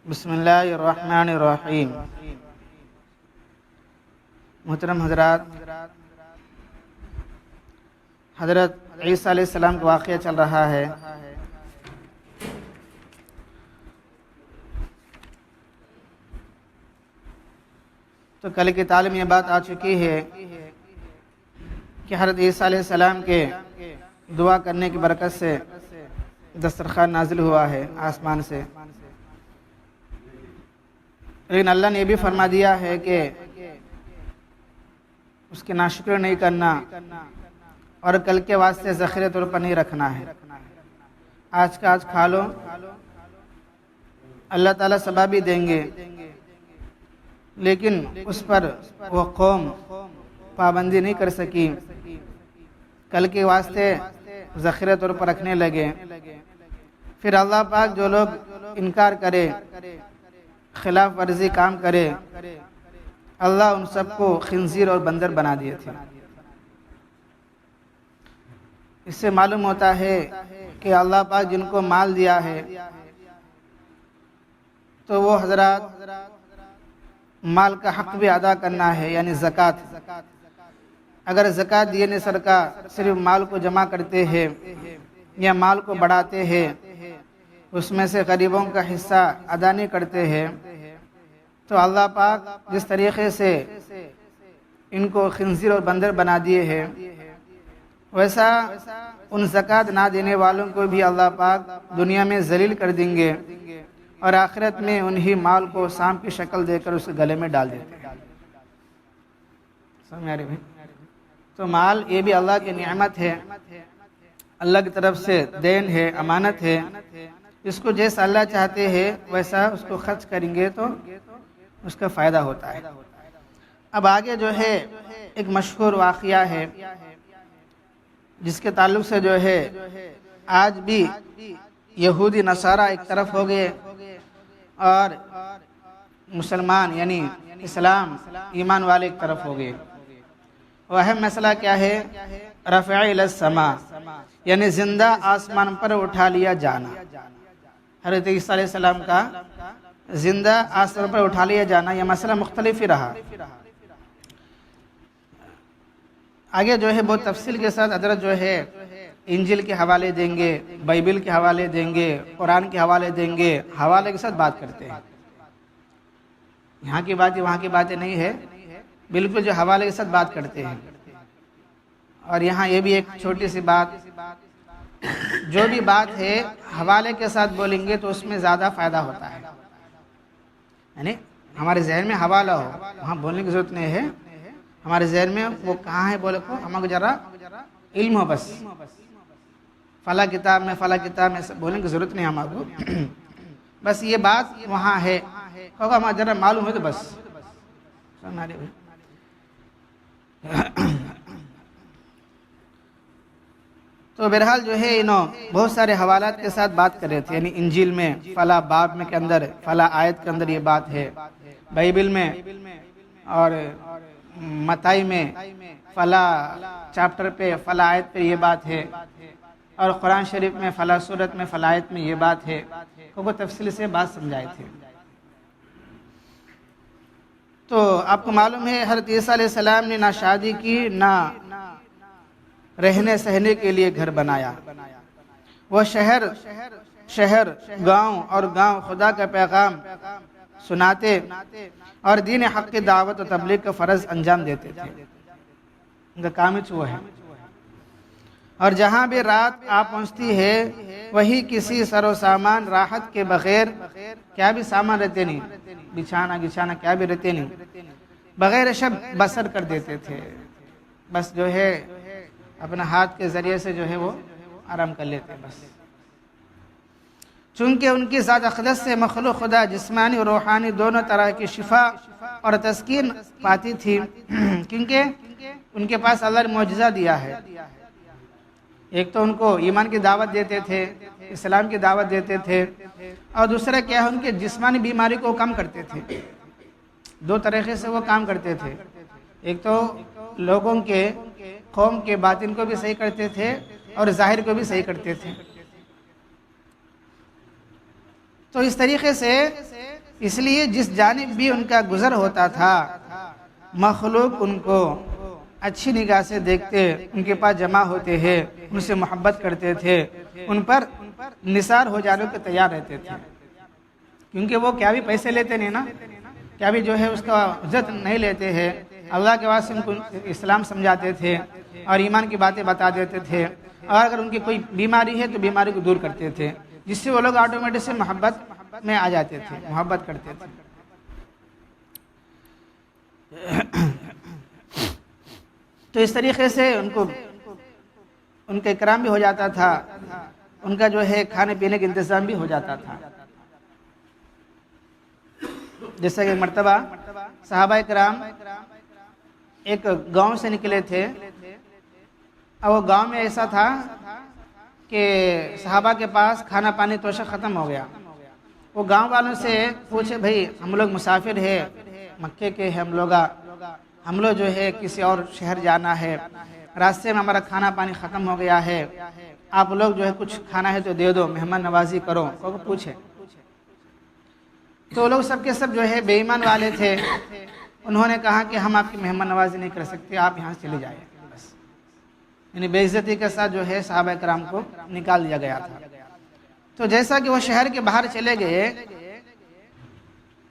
بسم اللہ الرحمن الرحیم۔ محترم حضرات، حضرت عیسیٰ علیہ السلام کا واقعہ چل رہا ہے۔ تو کل کی تعلیم یہ بات آ چکی ہے کہ حضرت عیسیٰ علیہ السلام کے دعا کرنے کی برکت سے دسترخوان نازل ہوا ہے آسمان سے، لیکن اللہ نے یہ بھی فرما دیا ہے کہ اس کی ناشکری نہیں کرنا اور کل کے واسطے ذخیرے طور پر نہیں رکھنا ہے۔ آج کا آج کھا لو، اللہ تعالیٰ ثواب بھی دیں گے، لیکن اس پر وہ قوم پابندی نہیں کر سکی، کل کے واسطے ذخیرے طور پر رکھنے لگے۔ پھر اللہ پاک جو لوگ انکار کرے، خلاف ورزی کام کرے، اللہ ان سب کو خنزیر اور بندر بنا دیے تھے۔ اس سے معلوم ہوتا ہے کہ اللہ پاک جن کو مال دیا ہے تو وہ حضرات مال کا حق بھی ادا کرنا ہے، یعنی زکوٰۃ۔ اگر زکوٰۃ دینے سرکار صرف مال کو جمع کرتے ہیں یا مال کو بڑھاتے ہیں، اس میں سے غریبوں کا حصہ ادا نہیں کرتے ہیں، تو اللہ پاک جس طریقے سے ان کو خنزیر اور بندر بنا دیے ہیں، ویسا ان زکوٰۃ نہ دینے والوں کو بھی اللہ پاک دنیا میں ذلیل کر دیں گے اور آخرت میں انہی مال کو سانپ کی شکل دے کر اس کے گلے میں ڈال دیتے ہیں۔ سمجھ آ رہی بھائی؟ تو مال یہ بھی اللہ کی نعمت ہے، اللہ کی طرف سے دین ہے، امانت ہے۔ اس کو جیسا اللہ چاہتے ہیں ویسا اس کو خرچ کریں گے تو اس کا فائدہ ہوتا ہے۔ اب آگے جو ہے ایک مشہور واقعہ ہے جس کے تعلق سے جو ہے آج بھی یہودی نصارہ ایک طرف ہو گئے اور مسلمان یعنی اسلام ایمان والے ایک طرف ہو گئے۔ وہ اہم مسئلہ کیا ہے؟ رفع الی السماء، یعنی زندہ آسمان پر اٹھا لیا جانا۔ حضرت عیسیٰ علیہ السلام کا زندہ آسمان پر اٹھا لیا جانا، یہ مسئلہ مختلف ہی رہا۔ آگے جو ہے بہت تفصیل کے ساتھ حضرت جو ہے انجیل کے حوالے دیں گے، بائبل کے حوالے دیں گے، قرآن کے حوالے دیں گے، حوالے کے ساتھ بات کرتے ہیں۔ یہاں کی باتیں وہاں کی باتیں نہیں ہے، بالکل جو حوالے کے ساتھ بات کرتے ہیں۔ اور یہاں یہ بھی ایک چھوٹی سی بات، جو بھی بات ہے حوالے کے ساتھ بولیں گے تو اس میں زیادہ فائدہ ہوتا ہے، یعنی ہمارے ذہن میں حوالہ ہو، وہاں بولنے کی ضرورت نہیں ہے، ہمارے ذہن میں وہ کہاں ہے بولے کو ہمیں ذرا علم ہو، بس فلاں کتاب میں فلاں کتاب میں بولنے کی ضرورت نہیں ہمارے کو، بس یہ بات وہاں ہے، ہمیں ذرا معلوم ہے تو بس۔ تو بہرحال جو ہے انہوں بہت سارے حوالات کے ساتھ بات کر رہے تھے، یعنی انجیل میں فلاں باب میں کے اندر فلاں آیت کے اندر یہ بات ہے، بائبل میں اور متی میں فلاں چیپٹر پہ فلاں آیت پہ یہ بات ہے، اور قرآن شریف میں فلاں سورت میں فلاں آیت میں یہ بات ہے، کو تفصیل سے بات سمجھائے تھے۔ تو آپ کو معلوم ہے حضرت عیسیٰ علیہ السلام نے نہ شادی کی نہ رہنے سہنے کے لیے گھر بنایا، وہ شہر گاؤں اور گاؤں خدا کا پیغام سناتے اور دین حق کی دعوت و تبلیغ کا فرض انجام دیتے تھے، ان کا کام ہی وہ ہے۔ اور جہاں بھی رات آ پہنچتی ہے وہی کسی سر و سامان راحت کے بغیر، کیا بھی سامان رہتے نہیں، بچھانا کیا بھی رہتے نہیں، بغیر شب بسر کر دیتے تھے، بس جو ہے اپنا ہاتھ کے ذریعے سے جو ہے وہ آرام کر لیتے بس۔ چونکہ ان کی ذات اقدس سے مخلوق خدا جسمانی اور روحانی دونوں طرح کی شفا اور تسکین پاتی تھی، کیونکہ ان کے پاس اللہ نے معجزہ دیا ہے۔ ایک تو ان کو ایمان کی دعوت دیتے تھے، اسلام کی دعوت دیتے تھے، اور دوسرا کیا ہے ان کے جسمانی بیماری کو کم کرتے تھے۔ دو طریقے سے وہ کام کرتے تھے، ایک تو لوگوں کے قوم کے باطن کو بھی صحیح کرتے تھے اور ظاہر کو بھی صحیح کرتے تھے۔ تو اس طریقے سے اس لیے جس جانب بھی ان کا گزر ہوتا تھا مخلوق ان کو اچھی نگاہ سے دیکھتے، ان کے پاس جمع ہوتے ہیں، ان سے محبت کرتے تھے، ان پر نثار ہو جانے کو تیار رہتے تھے، کیونکہ وہ کیا بھی پیسے لیتے نہیں نا، کیا بھی جو ہے اس کا عزت نہیں لیتے ہیں، اللہ کے واسطے ان کو اسلام سمجھاتے تھے اور ایمان کی باتیں بتا دیتے تھے، اور اگر ان کی کوئی بیماری ہے تو بیماری کو دور کرتے تھے، جس سے وہ لوگ آٹومیٹک سے محبت میں آ جاتے تھے، محبت کرتے تھے۔ تو اس طریقے سے ان کا اکرام بھی ہو جاتا تھا، ان کا جو ہے کھانے پینے کا انتظام بھی ہو جاتا تھا۔ جیسا کہ ایک مرتبہ صحابہ کرام ایک گاؤں سے نکلے تھے، اور وہ گاؤں میں ایسا تھا کہ صحابہ کے پاس کھانا پانی توشہ ختم ہو گیا۔ وہ گاؤں والوں سے پوچھے، بھائی ہم لوگ مسافر ہیں، مکے کے ہیں ہم لوگ جو ہے کسی اور شہر جانا ہے، راستے میں ہمارا کھانا پانی ختم ہو گیا ہے، آپ لوگ جو ہے کچھ کھانا ہے تو دے دو، مہمان نوازی کرو، وہ پوچھے۔ تو لوگ سب کے سب جو ہے بے ایمان والے تھے، انہوں نے کہا کہ ہم آپ کی مہمان نوازی نہیں کر سکتے، آپ یہاں سے چلے جائیں بس، یعنی بے عزتی کے ساتھ جو ہے صحابہ کرام کو نکال دیا گیا تھا۔ تو جیسا کہ وہ شہر کے باہر چلے گئے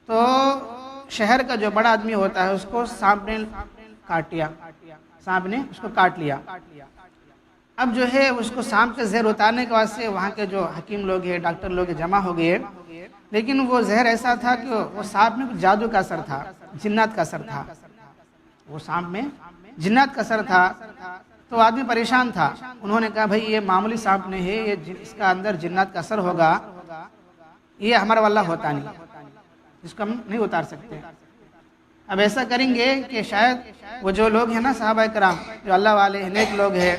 تو شہر کا جو بڑا آدمی ہوتا ہے اس کو سانپ نے کاٹ لیا، سانپ نے اس کو کاٹ لیا۔ اب جو ہے اس کو سانپ کا زہر اتارنے کے واسطے وہاں کے جو حکیم لوگ ہیں، ڈاکٹر لوگ جمع ہو گئے، لیکن وہ زہر ایسا تھا کہ وہ سانپ میں جادو کا اثر تھا، جنات کا اثر تھا، وہ سانپ میں جنات کا اثر تھا۔ تو آدمی پریشان تھا، انہوں نے کہا بھائی یہ معمولی سانپ نہیں ہے، یہ اس کا اندر جنات کا اثر ہوگا، یہ ہمارا واللہ ہوتا نہیں، اس کو ہم نہیں اتار سکتے۔ اب ایسا کریں گے کہ شاید وہ جو لوگ ہیں نا صحابہ کرام جو اللہ والے نیک لوگ ہیں،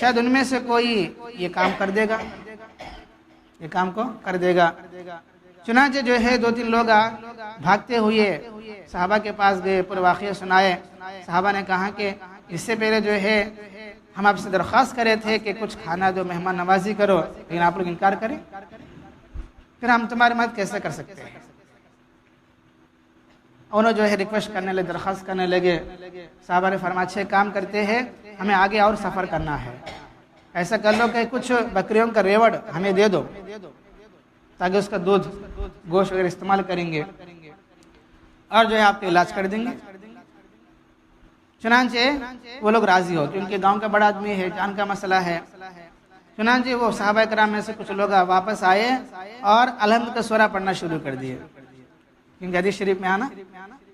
شاید ان میں سے کوئی یہ کام کر دے گا، یہ کام کو کر دے گا۔ چنانچہ جو ہے 2-3 لوگ بھاگتے ہوئے صحابہ کے پاس گئے، پورے واقعہ سنائے۔ صحابہ نے کہا کہ اس سے پہلے جو ہے ہم آپ سے درخواست کرے تھے کہ کچھ کھانا دو، مہمان نوازی کرو، لیکن آپ لوگ انکار کریں، پھر ہم تمہاری مدد کیسے کر سکتے ہیں؟ انہوں جو ہے ریکویسٹ کرنے لگے، درخواست کرنے لگے۔ صحابہ نے فرمایا اچھے کام کرتے ہیں، ہمیں آگے اور سفر کرنا ہے، ایسا کر لو کہ کچھ بکریوں کا ریوڑ ہمیں دے دو تاکہ اس کا دودھ گوشت وغیرہ استعمال کریں گے اور جو ہے آپ کا علاج کر دیں گے۔ چنانچہ وہ لوگ راضی ہو، کیونکہ گاؤں کا بڑا آدمی ہے، جان کا مسئلہ ہے۔ چنانچہ وہ صحابہ کرام میں سے کچھ لوگ واپس آئے اور الحمد کا سورہ پڑھنا شروع کر دیے، کیونکہ حدیث شریف میں آنا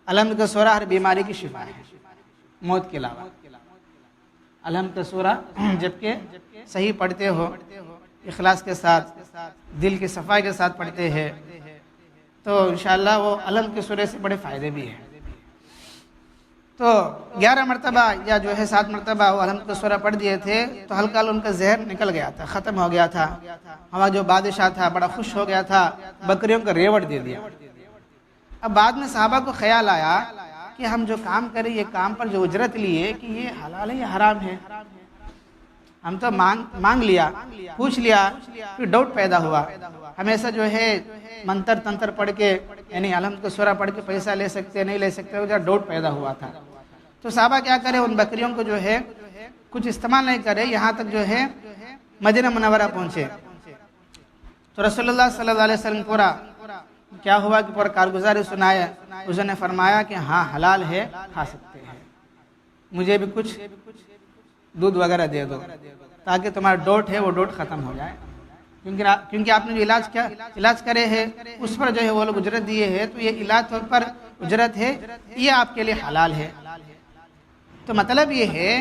الحمد کا سورہ ہر بیماری کی شفا ہے موت کے علاوہ۔ الحمد کا سورہ جبکہ صحیح پڑھتے ہو، اخلاص کے ساتھ، دل کی صفائی کے ساتھ پڑھتے ہیں تو انشاءاللہ وہ الحمد کے سورے سے بڑے فائدے بھی ہیں۔ تو 11 مرتبہ یا جو ہے 7 مرتبہ وہ الحمد کا سورہ پڑھ دیے تھے تو ہلکا ان کا زہر نکل گیا تھا، ختم ہو گیا تھا۔ ہمارا جو بادشاہ تھا بڑا خوش ہو گیا تھا، بکریوں کا ریوڑ دے دیا۔ اب بعد میں صحابہ کو خیال آیا کہ ہم جو کام کریں، یہ کام پر جو اجرت لیے کہ یہ حلال ہے یا حرام ہے، ہم تو مانگ لیا، پوچھ لیا، پھر ڈاؤٹ پیدا ہوا، ہمیشہ جو ہے منتر تنتر پڑھ کے یعنی الحمد کا سورہ پڑھ کے پیسہ لے سکتے نہیں لے سکتے، وہ ڈاؤٹ پیدا ہوا تھا۔ تو صحابہ کیا کرے، ان بکریوں کو جو ہے کچھ استعمال نہیں کرے، یہاں تک جو ہے مدینہ منورہ پہنچے تو رسول اللہ صلی اللہ علیہ وسلم پورا کیا ہوا کہ پورا کارگزاری سنایا، اس نے فرمایا کہ ہاں حلال ہے، کھا سکتے ہیں، مجھے بھی کچھ دودھ وغیرہ دے دو تاکہ تمہارا ڈوٹ ہے وہ ڈوٹ ختم ہو جائے، کیونکہ آپ نے جو علاج کرے ہیں اس پر جو ہے وہ لوگ اجرت دیے ہیں، تو یہ علاج پر اجرت ہے، یہ آپ کے لیے حلال ہے۔ تو مطلب یہ ہے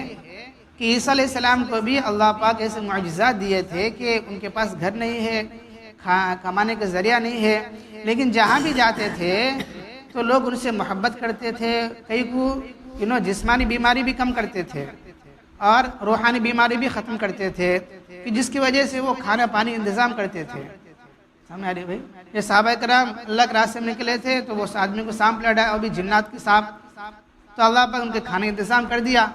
کہ عیسیٰ علیہ السلام کو بھی اللہ پاک ایسے معجزات دیے تھے کہ ان کے پاس گھر نہیں ہے، کمانے کا ذریعہ نہیں ہے، لیکن جہاں بھی جاتے تھے تو لوگ ان سے محبت کرتے تھے، کئی کو جسمانی بیماری بھی کم کرتے تھے اور روحانی بیماری بھی ختم کرتے تھے، کہ جس کی وجہ سے وہ کھانا پانی انتظام کرتے تھے۔ سمجھ آ رہی بھائی؟ یہ صحابہ کرام اللہ کے راستے میں نکلے تھے تو وہ آدمی کو سانپ لڑا اور بھی جنات کے سانپ، تو اللہ پاک ان کے کھانے انتظام کر دیا۔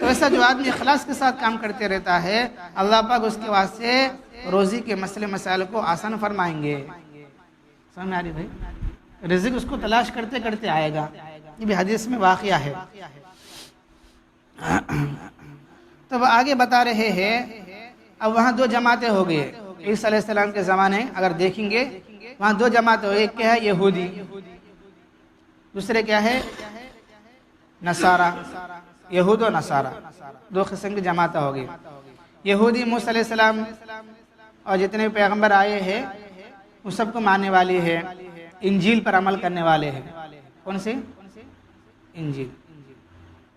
تو ایسا جو آدمی اخلاص کے ساتھ کام کرتے رہتا ہے، اللہ پاک اس کے واسطے روزی کے مسئلے مسائل کو آسان فرمائیں گے۔ سمجھ میں آ رہی بھائی؟ رزق اس کو تلاش کرتے کرتے آئے گا، یہ بھی حدیث میں واقعہ ہے۔ تو وہ آگے بتا رہے ہیں، اب وہاں دو جماعتیں ہو گئی، عیسیٰ علیہ السلام کے زمانے اگر دیکھیں گے وہاں دو جماعتیں ہو گئی، ایک کیا ہے یہودی، دوسرے کیا ہے نصارہ، یہود و نصارہ، دو قسم کی جماعتیں ہو گئی۔ یہودی موسیٰ علیہ السلام اور جتنے بھی پیغمبر آئے ہیں وہ سب کو ماننے والے ہیں، انجیل پر عمل کرنے والے ہیں۔ کون سے؟ انجیل،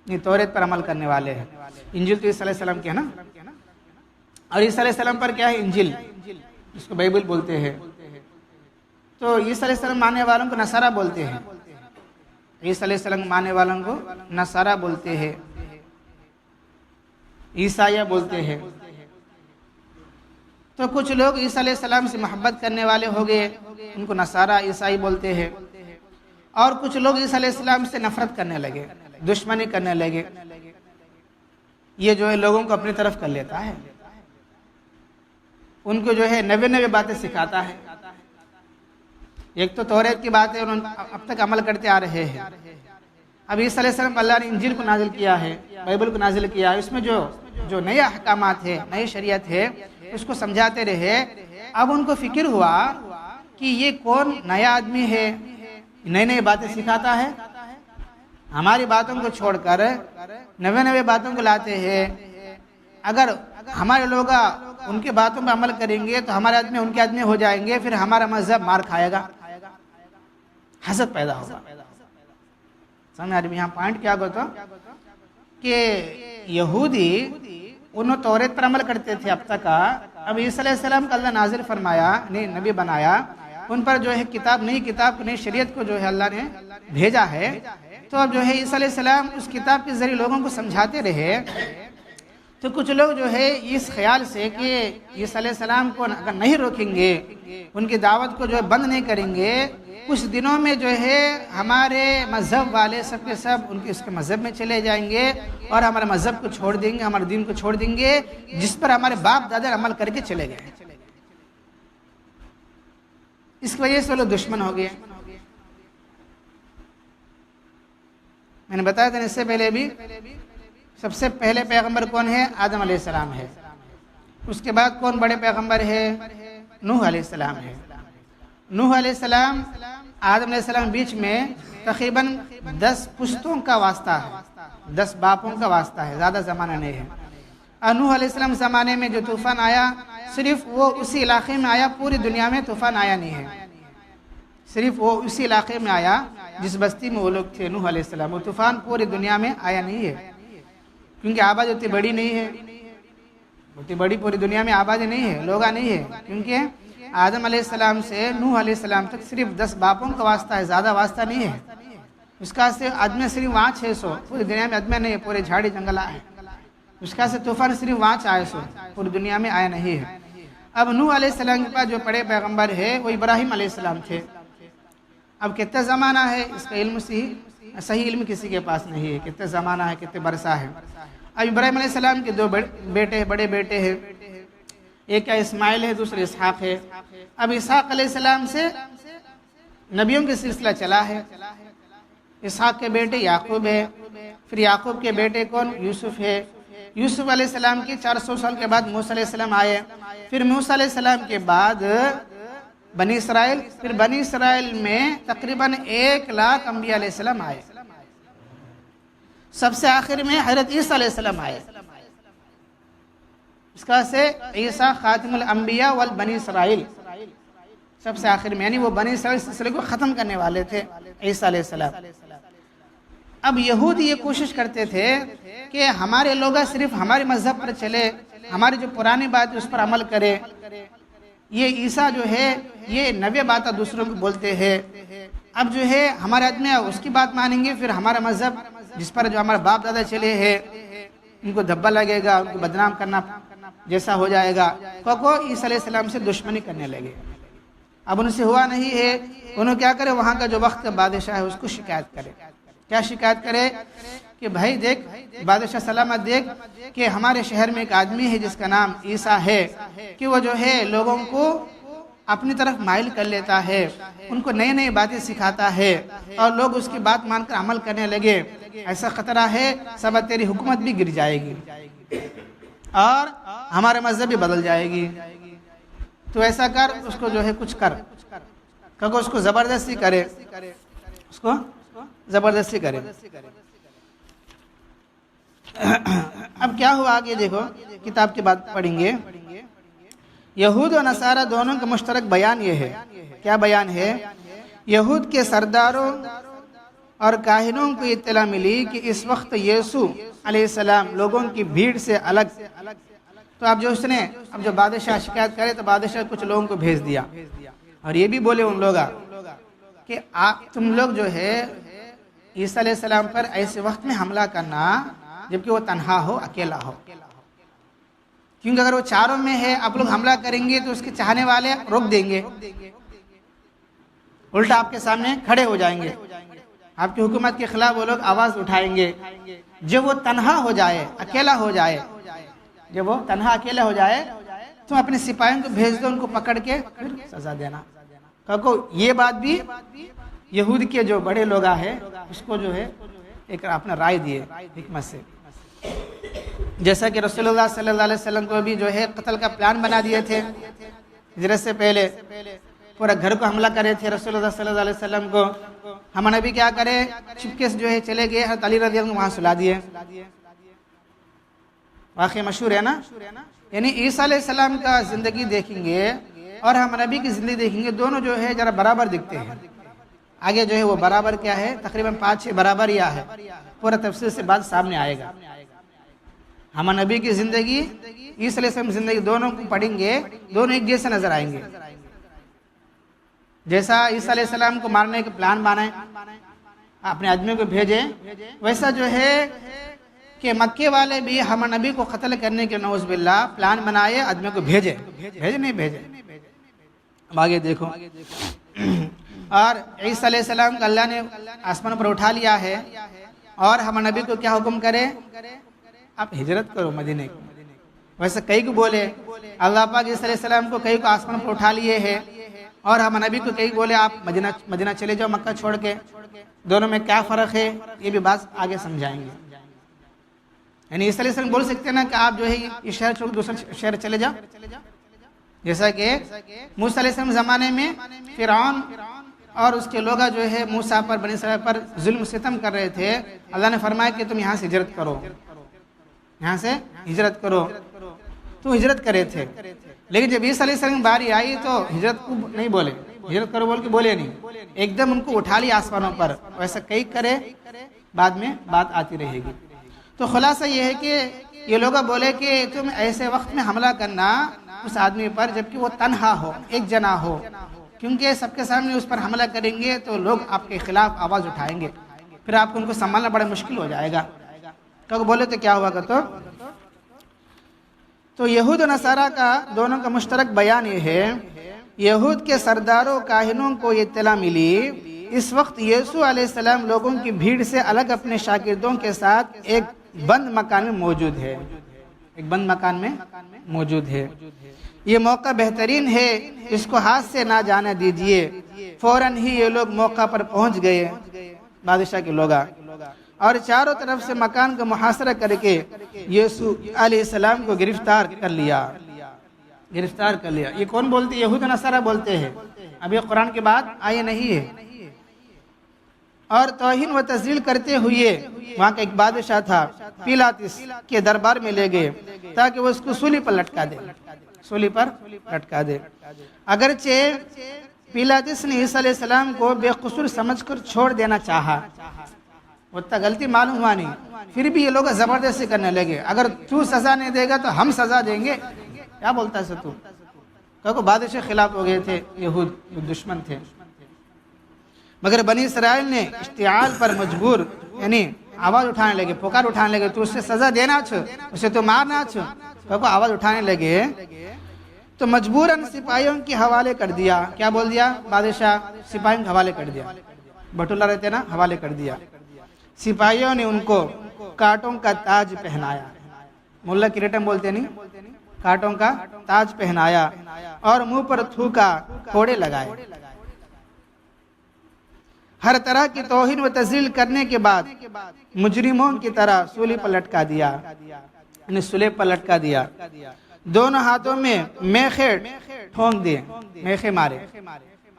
نہیں توریت پر عمل کرنے والے ہیں۔ انجیل تو عیسیٰ علیہ السلام کی ہے نا، اور عیسیٰ علیہ السلام پر کیا ہے انجیل، جس کو بائبل بولتے ہیں۔ تو عیسیٰ علیہ السلام ماننے والوں کو نصارہ بولتے ہیں، عیسیٰ علیہ السلام ماننے والوں کو نصارہ بولتے ہیں، عیسائیہ بولتے ہیں۔ تو کچھ لوگ عیسیٰ علیہ السلام سے محبت کرنے والے ہو گئے، ان کو نصارہ عیسائی بولتے ہیں، اور کچھ لوگ عیسیٰ علیہ السلام سے نفرت کرنے لگے، دشمنی کرنے لگے۔ یہ جو ہے لوگوں کو اپنی طرف کر لیتا ہے، ان کو جو ہے نوے باتیں سکھاتا ہے۔ ایک تو توریت کی بات ہے، اب تک عمل کرتے آ رہے ہیں۔ اب عیسیٰ علیہ السلام اللہ نے انجیل کو نازل کیا ہے، بائبل کو نازل کیا ہے، اس میں جو نئے احکامات ہے، نئی شریعت ہے، اس کو سمجھاتے رہے۔ اب ان کو فکر ہوا کہ یہ کون نیا آدمی ہے، نئی باتیں سکھاتا ہے، ہماری باتوں کو چھوڑ کر نوے باتوں کو لاتے ہیں۔ اگر ہمارے لوگ ان کی باتوں پہ عمل کریں گے تو ہمارے آدمی ان کے آدمی ہو جائیں گے، پھر ہمارا مذہب مار کھائے گا، حسد پیدا ہوگا۔ سمجھ آ رہی؟ یہاں پوائنٹ کیا ہوتا کہ یہودی انہوں توریت پر عمل کرتے تھے اب تک، اب عیسیٰ علیہ السلام کا اللہ نازل فرمایا، نبی بنایا، ان پر جو ہے کتاب، نئی کتاب، نئی شریعت کو جو ہے اللہ نے بھیجا ہے۔ تو اب جو ہے عیسیٰ علیہ السلام اس کتاب کے ذریعے لوگوں کو سمجھاتے رہے۔ تو کچھ لوگ جو ہے اس خیال سے کہ عیسیٰ علیہ السلام کو اگر نہیں روکیں گے، ان کی دعوت کو جو ہے بند نہیں کریں گے، کچھ دنوں میں جو ہے ہمارے مذہب والے سب کے سب ان کے اس کے مذہب میں چلے جائیں گے اور ہمارے مذہب کو چھوڑ دیں گے، ہمارے دین کو چھوڑ دیں گے جس پر ہمارے باپ دادا عمل کر کے چلے گئے۔ اس کی وجہ سے لوگ دشمن ہو گئے۔ میں نے بتایا تھا اس سے پہلے بھی، سب سے پہلے پیغمبر کون ہے؟ آدم علیہ السلام ہے۔ اس کے بعد کون بڑے پیغمبر ہے؟ نوح علیہ السلام ہے۔ نوح علیہ السلام آدم علیہ السلام بیچ میں تقریباً 10 پشتوں کا واسطہ ہے، 10 باپوں کا واسطہ ہے، زیادہ زمانہ نہیں ہے۔ اور نوح علیہ السلام زمانے میں جو طوفان آیا صرف وہ اسی علاقے میں آیا، پوری دنیا میں طوفان آیا نہیں ہے، صرف وہ اسی علاقے میں آیا جس بستی میں وہ لوگ تھے نوح علیہ السلام۔ وہ طوفان پوری دنیا میں آیا نہیں ہے، کیونکہ آبادی اتنی بڑی نہیں ہے، اتنی بڑی پوری دنیا میں آبادی نہیں ہے، لوگاں نہیں ہے، کیونکہ آدم علیہ السلام سے نوح علیہ السلام تک صرف 10 باپوں کا واسطہ ہے، زیادہ واسطہ نہیں ہے۔ اس کا سے آدمی صرف وہاں 600، پوری دنیا میں آدمی نہیں ہے، پورے جھاڑی جنگل ہے۔ اس کا سے طوفان صرف وہاں 400، پوری دنیا میں آیا نہیں ہے۔ اب نوح علیہ السلام کے پاس جو بڑے پیغمبر ہے وہ ابراہیم علیہ السلام تھے۔ اب کتنا زمانہ ہے اس کا علم صحیح علم کسی کے پاس نہیں ہے، کتنے زمانہ ہے، کتنے برسہ ہے۔ اب ابراہیم علیہ السلام کے 2 بڑے بیٹے ہیں، ایک اسماعیل ہے، دوسرے اسحاق ہے۔ اب اسحاق علیہ السلام سے نبیوں کے سلسلہ چلا ہے۔ اسحاق کے بیٹے یعقوب ہے، پھر یعقوب کے بیٹے کون؟ یوسف ہے۔ یوسف علیہ السلام کی 400 سال کے بعد موسیٰ علیہ السلام آئے، پھر موسیٰ علیہ السلام کے بعد بنی اسرائیل، پھر بنی اسرائیل میں تقریباً 1 لاکھ انبیاء علیہ السلام آئے، سب سے آخر میں حضرت عیسیٰ علیہ السلام آئے۔ اس کا سے عیسیٰ خاتم الانبیاء والبنی اسرائیل، سب سے آخر میں، یعنی وہ بنی اسرائیل سلسلے کو ختم کرنے والے تھے عیسیٰ علیہ السلام۔ اب یہود یہ کوشش کرتے تھے کہ ہمارے لوگ صرف ہمارے مذہب پر چلے، ہماری جو پرانی بات ہے اس پر عمل کرے۔ یہ عیسیٰ جو ہے یہ 90 باتیں دوسروں کو بولتے ہیں، اب جو ہے ہمارے آدمی اس کی بات مانیں گے، پھر ہمارا مذہب جس پر جو ہمارے باپ دادا چلے ہیں ان کو دھبا لگے گا، ان کو بدنام کرنا جیسا ہو جائے گا۔ کو عیسیٰ علیہ السلام سے دشمنی کرنے لگے۔ اب ان سے ہوا نہیں ہے، انہوں کیا کرے، وہاں کا جو وقت کا بادشاہ ہے اس کو شکایت کرے۔ کیا شکایت کرے کہ بھائی دیکھ بادشاہ سلامت، دیکھ کہ ہمارے شہر میں ایک آدمی ہے جس کا نام عیسیٰ ہے، کہ وہ جو ہے لوگوں کو اپنی طرف مائل کر لیتا ہے، ان کو نئی نئی باتیں سکھاتا ہے اور لوگ اس کی بات مان کر عمل کرنے لگے، ایسا خطرہ ہے سبا تیری حکومت بھی گر جائے گی اور ہمارے مذہب بھی بدل جائے گی۔ تو ایسا کر، اس کو جو ہے کچھ کر، کیونکہ اس کو زبردستی کرے، اس کو زبردستی کرے۔ اب کیا ہوا آگے دیکھو، کتاب کی بات پڑھیں گے۔ یہود و نصارہ دونوں کا مشترک بیان یہ ہے، کیا بیان ہے؟ یہود کے سرداروں اور کاہنوں کو اطلاع ملی کہ اس وقت یسوع علیہ السلام لوگوں کی بھیڑ سے الگ، تو اب جو بادشاہ شکایت کرے تو بادشاہ کچھ لوگوں کو بھیج دیا اور یہ بھی بولے ان لوگ کہ تم لوگ جو ہے عیسیٰ علیہ السلام پر ایسے وقت میں حملہ کرنا جبکہ وہ تنہا ہو، اکیلا ہو، کیونکہ اگر وہ چاروں میں ہے آپ لوگ حملہ کریں گے تو اس کے چاہنے والے روک دیں گے، الٹا آپ کے سامنے کھڑے ہو جائیں گے، آپ کی حکومت کے خلاف وہ لوگ آواز اٹھائیں گے۔ جب وہ تنہا ہو جائے، اکیلا ہو جائے، جب وہ تنہا اکیلا ہو جائے تو اپنے سپاہیوں کو بھیج دو، ان کو پکڑ کے پھر سزا دینا۔ کیونکہ یہ بات بھی یہود کے جو بڑے لوگ ہیں اس کو جو ہے ایک اپنا رائے دیے حکمت سے، جیسا کہ رسول اللہ صلی اللہ علیہ وسلم کو بھی جو ہے قتل کا پلان بنا دیے تھے، ہجرت سے پہلے پورا گھر کو حملہ کرے تھے رسول اللہ صلی اللہ علیہ وسلم کو۔ ہم نبی کیا کرے، چپکے سے جو ہے چلے گئے، حضرت علی رضی اللہ عنہ وہاں سلا دیے، واقعہ مشہور ہے نا۔ یعنی عیسیٰ علیہ السلام کا زندگی دیکھیں گے اور ہم نبی کی زندگی دیکھیں گے، دونوں جو ہے ذرا برابر دکھتے ہیں۔ آگے جو ہے وہ برابر کیا ہے، تقریباً 5-6 برابر یا ہے، پورا تفصیل سے بات سامنے آئے گا۔ ہم نبی کی زندگی، عیسیٰ علیہ السلام کی زندگی، دونوں کو پڑھیں گے، دونوں ایک جیسے نظر آئیں گے۔ جیسا عیسیٰ علیہ السلام کو مارنے کا پلان بنائے، اپنے آدمیوں کو بھیجے، ویسا جو ہے کہ مکے والے بھی ہم نبی کو قتل کرنے کے نعوذ باللہ پلان بنائے، آدمیوں کو بھیجے نہیں بھیجے۔ اب آگے دیکھو، اور عیسیٰ علیہ السلام کا اللہ نے آسمان پر اٹھا لیا ہے اور ہم نبی کو کیا حکم کرے، آپ ہجرت کرو مدینے کو۔ ویسے کئی کو بولے اللہ پاک عیسیٰ علیہ السلام کو کئی کو آسمان پر اٹھا لیے ہے اور ہم نبی کو کئی بولے آپ مدینہ چلے جاؤ مکہ چھوڑ کے، دونوں میں کیا فرق ہے یہ بھی بات آگے سمجھائیں گے۔ یعنی عیسیٰ علیہ السلام بول سکتے ہیں نا کہ آپ جو ہے یہ شہر چھوڑ دوسرے شہر چلے جاؤ، جیسا کہ موسیٰ علیہ السلام زمانے میں فرعون اور اس کے لوگ جو ہے موسیٰ پر، بنی اسرائیل پر ظلم ستم کر رہے تھے، اللہ نے فرمایا کہ تم یہاں سے ہجرت کرو، یہاں سے ہجرت کرو، تو ہجرت کرے تھے۔ لیکن جب عیسیٰ علیہ السلام باری آئی تو ہجرت کو نہیں بولے، ہجرت کرو بول کے بولے نہیں، ایک دم ان کو اٹھا لیا آسمانوں پر۔ ویسا کئی کرے، بعد میں بات آتی رہے گی۔ تو خلاصہ یہ ہے کہ یہ لوگ بولے کہ تم ایسے وقت میں حملہ کرنا اس آدمی پر جبکہ وہ تنہا ہو، ایک جنا ہو، کیونکہ سب کے سامنے اس پر حملہ کریں گے تو لوگ آپ کے خلاف آواز اٹھائیں گے، پھر آپ کو ان کو سنبھالنا بڑا مشکل ہو جائے گا۔ کیونکہ بولے تو کیا ہوا گا، تو یہود و نصارہ کا دونوں کا مشترک بیان یہ ہے، یہود کے سرداروں کاہنوں کو یہ اطلاع ملی اس وقت یسوع علیہ السلام لوگوں کی بھیڑ سے الگ اپنے شاگردوں کے ساتھ ایک بند مکان میں موجود ہے، ایک بند مکان میں موجود ہے۔ یہ موقع بہترین ہے، اس کو ہاتھ سے نہ جانے دیجئے۔ فوراً ہی یہ لوگ موقع پر پہنچ گئے، بادشاہ کے لوگ، اور چاروں طرف سے مکان کا محاصرہ کر کے یسوع علیہ السلام کو گرفتار کر لیا۔ یہ کون بولتے؟ یہود و نصارہ بولتے ہیں، اب یہ قرآن کے بعد آئے نہیں ہے۔ اور توہین و تذلیل کرتے ہوئے وہاں کا ایک بادشاہ تھا پیلاطس کے دربار میں لے گئے تاکہ وہ اس کو سولی پر لٹکا دے۔ اگرچہ پیلاطس نے عیسیٰ علیہ السلام کو بے قصور سمجھ کر چھوڑ دینا چاہا، اتنا غلطی معلوم ہوا نہیں، پھر بھی یہ لوگ زبردستی کرنے لگے، اگر تو سزا نہیں دے گا تو ہم سزا دیں گے۔ کیا بولتا ہے تو؟ کیونکہ بادشاہ خلاف ہو گئے تھے، یہود دشمن تھے، مگر بنی اسرائیل نے اشتعال پر مجبور، یعنی آواز اٹھانے لگے، پکار اٹھانے لگے، تو اسے سزا دینا چھو، اسے تو مارنا چھو، کیونکہ آواز اٹھانے لگے تو مجبوراً سپاہیوں کے حوالے کر دیا۔ کیا بول دیا بادشاہ؟ سپاہیوں کے حوالے کر دیا، بٹولہ رہتے نا، حوالے کر دیا۔ سپاہیوں نے ان کو کانٹوں کا تاج پہنایا، ملا کریٹم بولتے نہیں، کانٹوں کا تاج پہنایا اور منہ پر تھوکا، کوڑے لگائے۔ ہر طرح کی توہین و تذلیل کرنے کے بعد مجرموں کی طرح سولی پر لٹکا دیا، یعنی سولے پر لٹکا دیا۔ دونوں ہاتھوں میں میخے ٹھونک دیے، میخے مارے۔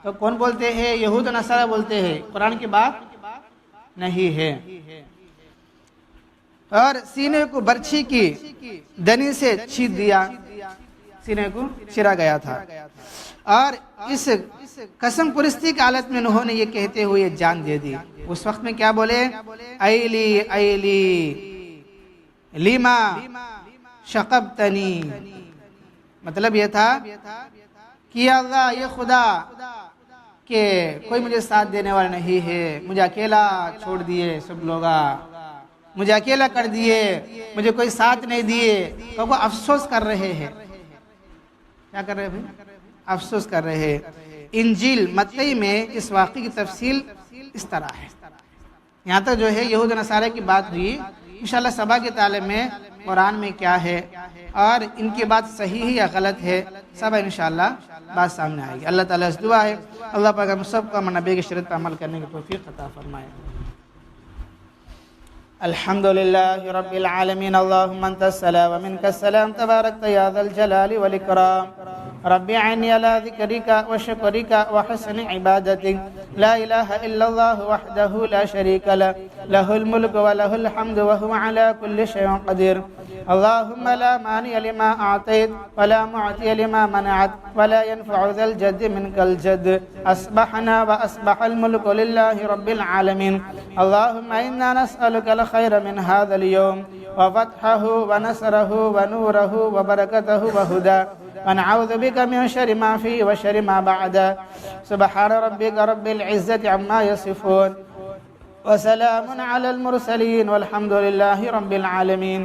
تو کون بولتے ہیں؟ یہود و نصارہ بولتے ہیں، قرآن کی بات نہیں ہے۔ اور سینے کو برچھی کی دنی سے چھید دیا، سینے کو چرا گیا تھا۔ اور اس قسم پرستی کی حالت میں انہوں نے یہ کہتے ہوئے جان دے دی۔ اس وقت میں کیا بولے؟ ایلی ایلی لیما شقبتنی، مطلب یہ تھا کہ یا اللہ، یہ خدا کہ کوئی مجھے ساتھ دینے والا نہیں ہے، مجھے اکیلا چھوڑ دیے سب لوگا، مجھے اکیلا کر دیے، مجھے کوئی ساتھ نہیں دیے۔ تو وہ افسوس کر رہے ہیں۔ کیا کر رہے ہیں؟ افسوس کر رہے ہیں۔ انجیل متی میں اس واقعے کی تفصیل اس طرح ہے۔ یہاں تک جو ہے یہود و نصارہ کی بات ہوئی۔ انشاءاللہ صبح کے تعلیم میں قرآن میں کیا ہے اور ان کی بات صحیح ہے یا غلط ہے، سب انشاءاللہ بات سامنے آئے گی۔ اللہ تعالیٰ سے دعا ہے اللہ پاک ہم سب کو نبی کی شریعت پر عمل کرنے کی توفیق عطا فرمائے۔ الحمد لله رب العالمين، اللهم أنت السلام ومنك السلام، تباركت يا ذا الجلال والإكرام، ربي عني على ذكرك وشكرك وحسن عبادتك، لا إله إلا الله وحده لا شريك له، له الملك وله الحمد وهو على كل شيء قدير، اللهم لا مانع لما أعطيت ولا معطي لما منعت ولا ينفع ذا الجد منك الجد، أصبحنا وأصبح الملك لله رب العالمين، اللهم إنا نسألك الخير من هذا اليوم وفتحه ونصره ونوره وبركته وهدى، ونعوذ بك من شر ما فيه وشر ما بعد، سبحان ربك رب العزة عما يصفون وسلام على المرسلين والحمد لله رب العالمين.